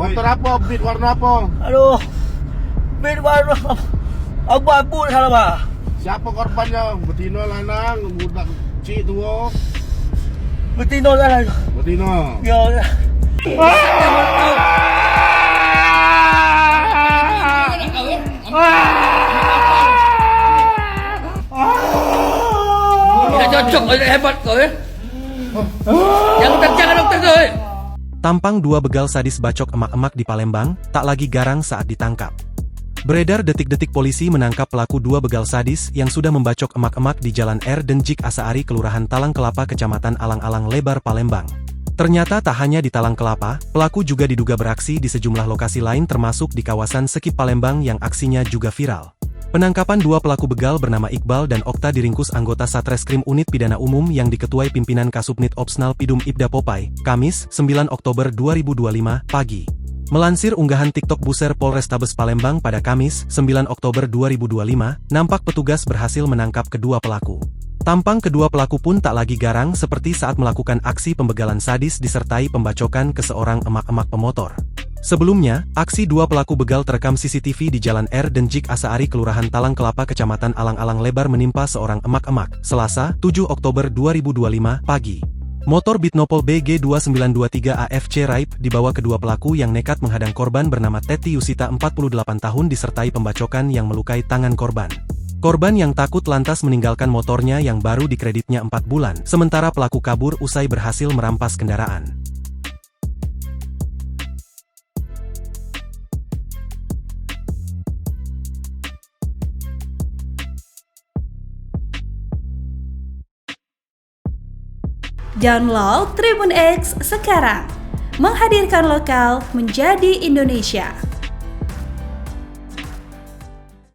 Motor apa? Beat warna apa? Aduh, beat warna abu-abu salah bah. Siapa korbannya? Betina, lanang, budak kecil tua? Betina salah. Betina. Ya. Tidak cocok, hebat kau ya. Jangan dokter kau. Tampang dua begal sadis bacok emak-emak di Palembang, tak lagi garang saat ditangkap. Beredar detik-detik polisi menangkap pelaku dua begal sadis yang sudah membacok emak-emak di Jalan R Denjik Asaari Kelurahan Talang Kelapa Kecamatan Alang-Alang Lebar Palembang. Ternyata tak hanya di Talang Kelapa, pelaku juga diduga beraksi di sejumlah lokasi lain termasuk di kawasan Sekip Palembang yang aksinya juga viral. Penangkapan dua pelaku begal bernama Iqbal dan Okta diringkus anggota Satreskrim Unit Pidana Umum yang diketuai pimpinan Kasubnit Opsnal Pidum Ibda Popay, Kamis, 9 Oktober 2025, pagi. Melansir unggahan TikTok Buser Polrestabes Palembang pada Kamis, 9 Oktober 2025, nampak petugas berhasil menangkap kedua pelaku. Tampang kedua pelaku pun tak lagi garang seperti saat melakukan aksi pembegalan sadis disertai pembacokan ke seorang emak-emak pemotor. Sebelumnya, aksi dua pelaku begal terekam CCTV di Jalan R Denjik Asaari Kelurahan Talang Kelapa Kecamatan Alang-Alang Lebar menimpa seorang emak-emak, Selasa, 7 Oktober 2025, pagi. Motor Bitnopol BG2923 AFC Raib dibawa kedua pelaku yang nekat menghadang korban bernama Teti Yusita 48 tahun disertai pembacokan yang melukai tangan korban. Korban yang takut lantas meninggalkan motornya yang baru dikreditnya 4 bulan, sementara pelaku kabur usai berhasil merampas kendaraan. Download Tribun X sekarang, menghadirkan lokal menjadi Indonesia.